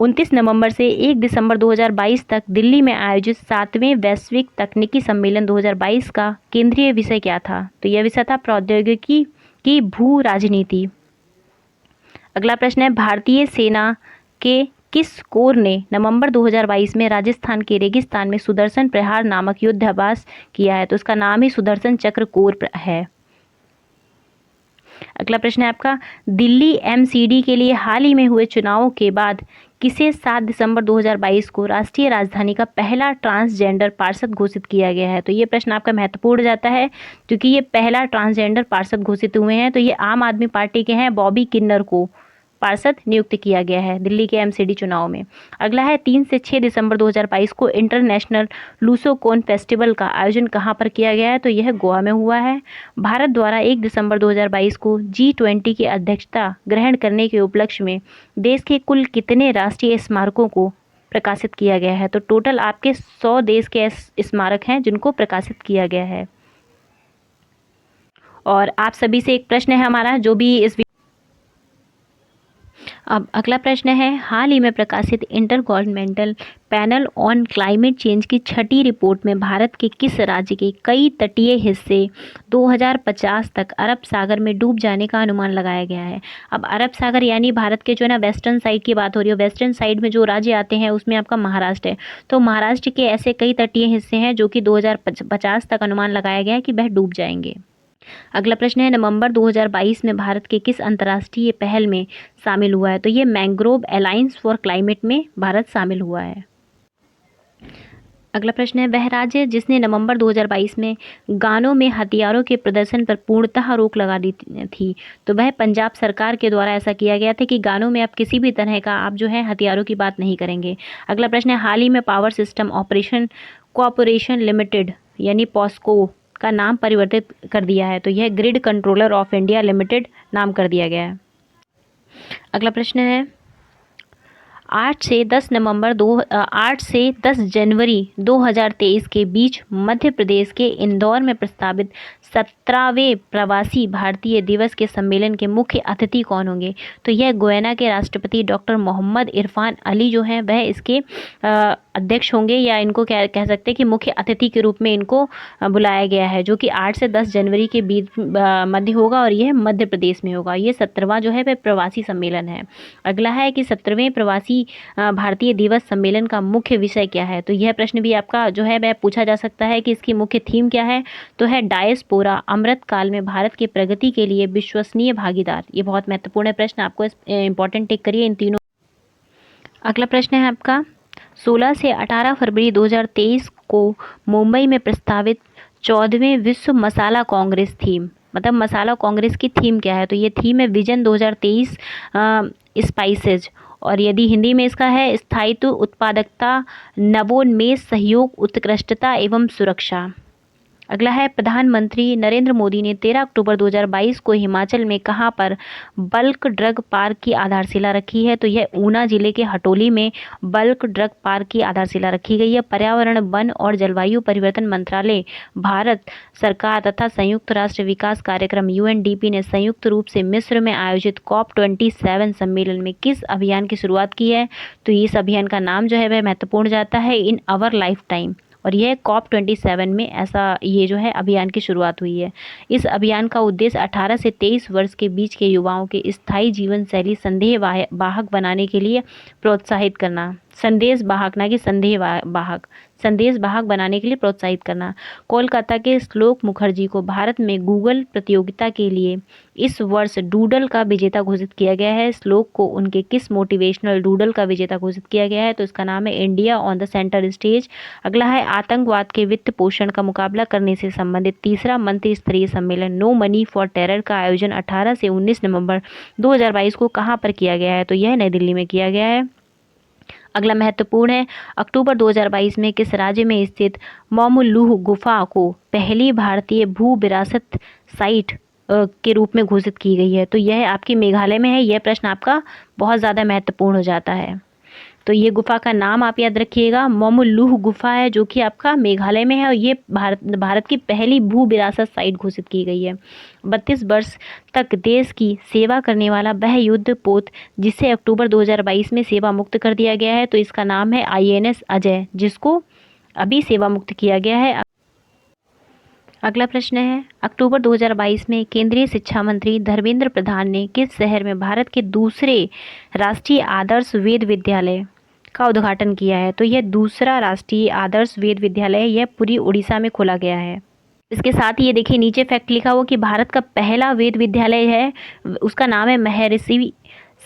29 नवंबर से 1 दिसंबर 2022 तक दिल्ली में आयोजित 7वें वैश्विक तकनीकी सम्मेलन 2022 का केंद्रीय विषय क्या था? तो यह विषय था प्रौद्योगिकी की भू राजनीति। अगला प्रश्न है, भारतीय सेना के किस कोर ने नवंबर 2022 में राजस्थान के रेगिस्तान में सुदर्शन प्रहार नामक युद्धाभ्यास किया है? तो उसका नाम ही सुदर्शन चक्र कोर है। अगला प्रश्न है आपका, दिल्ली एमसीडी के लिए हाल ही में हुए चुनावों के बाद किसे 7 दिसंबर 2022 को राष्ट्रीय राजधानी का पहला ट्रांसजेंडर पार्षद घोषित किया गया है? तो ये प्रश्न आपका महत्वपूर्ण जाता है क्योंकि ये पहला ट्रांसजेंडर पार्षद घोषित हुए हैं, तो ये आम आदमी पार्टी के हैं, बॉबी किन्नर को पार्षद नियुक्त किया गया है दिल्ली के एमसीडी चुनाव में। अगला है, 3 से 6 दिसंबर 2022 को इंटरनेशनल लूसोकोन फेस्टिवल का आयोजन कहां पर किया गया है? तो यह गोवा में हुआ है। भारत द्वारा 1 दिसंबर 2022 को G20 की अध्यक्षता ग्रहण करने के उपलक्ष्य में देश के कुल कितने राष्ट्रीय स्मारकों को प्रकाशित किया गया है? तो टोटल आपके 100 देश के स्मारक हैं जिनको प्रकाशित किया गया है। और आप सभी से एक प्रश्न है हमारा, जो भी इस अब अगला प्रश्न है, हाल ही में प्रकाशित inter governmental panel on climate change की छठी रिपोर्ट में भारत के किस राज्य के कई तटीय हिस्से 2050 तक अरब सागर में डूब जाने का अनुमान लगाया गया है। अब अरब सागर यानी भारत के जो है ना वेस्टर्न साइड की बात हो रही है। वेस्टर्न साइड में जो राज्य आते हैं उसमें आपका महाराष्ट्र है। तो महाराष्ट्र के ऐसे कई तटीय हिस्से हैं जो कि 2050 तक अनुमान लगाया गया है कि वह डूब जाएंगे। अगला प्रश्न है, नवंबर 2022 में भारत के किस अंतर्राष्ट्रीय पहल में शामिल हुआ है? तो ये मैंग्रोव अलायंस फॉर क्लाइमेट में भारत शामिल हुआ है। अगला प्रश्न है, वह राज्य जिसने नवंबर 2022 में गानों में हथियारों के प्रदर्शन पर पूर्णतः रोक लगा दी थी। तो वह पंजाब सरकार के द्वारा ऐसा किया गया था कि गानों में आप किसी भी तरह का आप जो है हथियारों की बात नहीं करेंगे। अगला प्रश्न है, हाल ही में power system operation corporation limited यानी पॉस्को का नाम परिवर्तित कर दिया है। तो यह grid controller of India limited नाम कर दिया गया है। अगला प्रश्न है, 8 से 10 जनवरी 2023 के बीच मध्य प्रदेश के इंदौर में प्रस्तावित 17वें प्रवासी भारतीय दिवस के सम्मेलन के मुख्य अतिथि कौन होंगे? तो यह गुयाना के राष्ट्रपति डॉक्टर मोहम्मद इरफान अली जो हैं वह इसके अध्यक्ष होंगे, या इनको क्या कह सकते हैं कि मुख्य अतिथि के रूप में इनको बुलाया गया है, जो कि 8 से 10 जनवरी के बीच मध्य होगा और यह मध्य प्रदेश में होगा। ये 17वां जो है वह प्रवासी सम्मेलन है। अगला है कि 17वें प्रवासी भारतीय दिवस सम्मेलन का मुख्य विषय क्या है? तो यह प्रश्न भी आपका जो है वह पूछा जा सकता है कि इसकी मुख्य थीम क्या है? तो है डायस्पोरा अमृत काल में भारत की प्रगति के लिए विश्वसनीय भागीदार। ये बहुत महत्वपूर्ण प्रश्न, आपको इंपॉर्टेंट टिक करिए इन तीनों। अगला प्रश्न है आपका, 16 से 18 फरवरी 2023 को मुंबई में प्रस्तावित 14वें विश्व मसाला कांग्रेस थीम, मतलब मसाला कांग्रेस की थीम क्या है? तो ये थीम है विजन 2023 स्पाइसेज, और यदि हिंदी में इसका है स्थायित्व, उत्पादकता, नवोन्मेष, सहयोग, उत्कृष्टता एवं सुरक्षा। अगला है, प्रधानमंत्री नरेंद्र मोदी ने 13 अक्टूबर 2022 को हिमाचल में कहां पर बल्क ड्रग पार्क की आधारशिला रखी है? तो यह ऊना जिले के हटोली में बल्क ड्रग पार्क की आधारशिला रखी गई है। पर्यावरण, वन और जलवायु परिवर्तन मंत्रालय, भारत सरकार तथा संयुक्त राष्ट्र विकास कार्यक्रम यूएनडीपी ने संयुक्त रूप से मिस्र में आयोजित COP27 सम्मेलन में किस अभियान की शुरुआत की है? तो इस अभियान का नाम जो है वह महत्वपूर्ण जाता है इन आवर लाइफ टाइम, और यह COP27 में ऐसा ये जो है अभियान की शुरुआत हुई है। इस अभियान का उद्देश्य 18 से 23 वर्ष के बीच के युवाओं के स्थायी जीवन शैली संदेह वाहक बनाने के लिए प्रोत्साहित करना। संदेश वाहक, ना कि संदेह वाहक, संदेश वाहक बनाने के लिए प्रोत्साहित करना। कोलकाता के श्लोक मुखर्जी को भारत में गूगल प्रतियोगिता के लिए इस वर्ष डूडल का विजेता घोषित किया गया है। श्लोक को उनके किस मोटिवेशनल डूडल का विजेता घोषित किया गया है? तो इसका नाम है India on the centre stage. अगला है, आतंकवाद के वित्त पोषण का मुकाबला करने से संबंधित तीसरा मंत्री स्तरीय सम्मेलन नो मनी फॉर टेरर का आयोजन 18 से 19 नवंबर 2022 को कहाँ पर किया गया है? तो यह नई दिल्ली में किया गया है। अगला महत्वपूर्ण है, अक्टूबर 2022 में किस राज्य में स्थित मौमुल्लुह गुफा को पहली भारतीय भू विरासत साइट के रूप में घोषित की गई है? तो यह आपकी मेघालय में है। यह प्रश्न आपका बहुत ज़्यादा महत्वपूर्ण हो जाता है। तो ये गुफा का नाम आप याद रखिएगा, मौमुल्लुह गुफा है, जो कि आपका मेघालय में है, और ये भारत की पहली भू विरासत साइट घोषित की गई है। 32 वर्ष तक देश की सेवा करने वाला वह युद्ध पोत जिसे अक्टूबर 2022 में सेवा मुक्त कर दिया गया है, तो इसका नाम है INS अजय, जिसको अभी सेवा मुक्त किया गया है। अगला प्रश्न है, अक्टूबर 2022 में केंद्रीय शिक्षा मंत्री धर्मेंद्र प्रधान ने किस शहर में भारत के दूसरे राष्ट्रीय आदर्श वेद विद्यालय का उद्घाटन किया है? तो यह दूसरा राष्ट्रीय आदर्श वेद विद्यालय यह पूरी उड़ीसा में खोला गया है। इसके साथ ही ये देखिए नीचे फैक्ट लिखा हुआ कि भारत का पहला वेद विद्यालय है, उसका नाम है महर्षि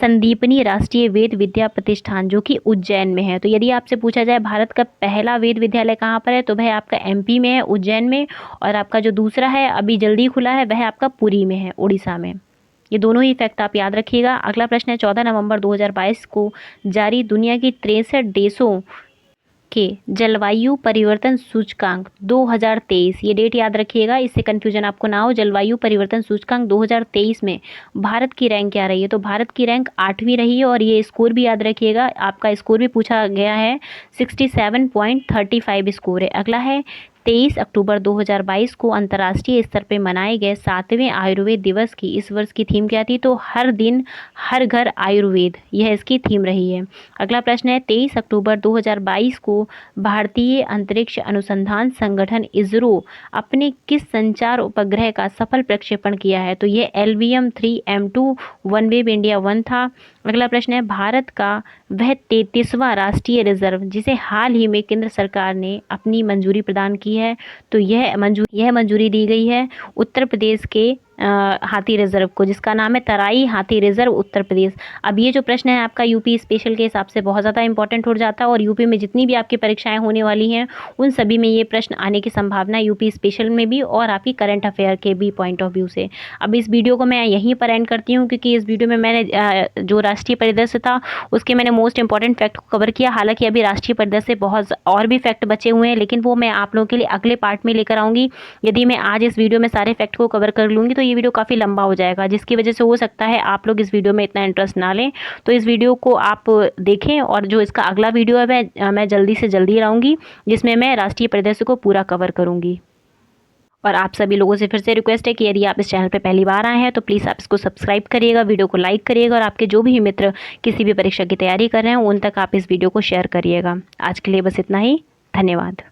संदीपनी राष्ट्रीय वेद विद्या प्रतिष्ठान, जो कि उज्जैन में है। तो यदि आपसे पूछा जाए भारत का पहला वेद विद्यालय कहाँ पर है, तो वह आपका MP में है, उज्जैन में, और आपका जो दूसरा है अभी जल्दी खुला है वह आपका पुरी में है, उड़ीसा में। ये दोनों ही फैक्ट आप याद रखिएगा। अगला प्रश्न है, 14 नवंबर 2022 को जारी दुनिया की 63 देशों के जलवायु परिवर्तन सूचकांक 2023, ये डेट याद रखिएगा, इससे कंफ्यूजन आपको ना हो। जलवायु परिवर्तन सूचकांक 2023 में भारत की रैंक क्या रही है? तो भारत की रैंक 8वीं रही है, और ये स्कोर भी याद रखिएगा, आपका स्कोर भी पूछा गया है, 67.35 स्कोर है। अगला है, 23 अक्टूबर 2022 को अंतर्राष्ट्रीय स्तर पर मनाए गए 7वें आयुर्वेद दिवस की इस वर्ष की थीम क्या थी? तो हर दिन हर घर आयुर्वेद, यह इसकी थीम रही है। अगला प्रश्न है 23 अक्टूबर 2022 को भारतीय अंतरिक्ष अनुसंधान संगठन इसरो अपने किस संचार उपग्रह का सफल प्रक्षेपण किया है? तो ये LVM-3M2 OneWeb India 1 था। अगला प्रश्न है भारत का वह 33वां राष्ट्रीय रिजर्व जिसे हाल ही में केंद्र सरकार ने अपनी मंजूरी प्रदान की है, तो यह मंजूरी दी गई है उत्तर प्रदेश के हाथी रिजर्व को, जिसका नाम है तराई हाथी रिजर्व उत्तर प्रदेश। अब ये जो प्रश्न है आपका यूपी स्पेशल के हिसाब से बहुत ज़्यादा इंपॉर्टेंट हो जाता है, और यूपी में जितनी भी आपकी परीक्षाएं होने वाली हैं उन सभी में ये प्रश्न आने की संभावना है, यूपी स्पेशल में भी और आपकी करंट अफेयर के भी पॉइंट ऑफ व्यू से। अब इस वीडियो को मैं यहीं पर एंड करती हूँ, क्योंकि इस वीडियो में मैंने जो राष्ट्रीय परिदृश्य था उसके मैंने मोस्ट इंपॉर्टेंट फैक्ट को कवर किया। हालांकि अभी राष्ट्रीय परिदृश्य बहुत और भी फैक्ट बचे हुए हैं, लेकिन वो मैं आप लोगों के लिए अगले पार्ट में लेकर आऊँगी। यदि मैं आज इस वीडियो में सारे फैक्ट को कवर कर लूँगी तो ये वीडियो काफ़ी लंबा हो जाएगा, जिसकी वजह से हो सकता है आप लोग इस वीडियो में इतना इंटरेस्ट ना लें। तो इस वीडियो को आप देखें, और जो इसका अगला वीडियो है मैं जल्दी से जल्दी लाऊंगी, जिसमें मैं राष्ट्रीय परिदृश्य को पूरा कवर करूंगी। और आप सभी लोगों से फिर से रिक्वेस्ट है कि यदि आप इस चैनल पे पहली बार आए हैं तो प्लीज़ आप इसको सब्सक्राइब करिएगा, वीडियो को लाइक करिएगा, और आपके जो भी मित्र किसी भी परीक्षा की तैयारी कर रहे हैं उन तक आप इस वीडियो को शेयर करिएगा। आज के लिए बस इतना ही, धन्यवाद।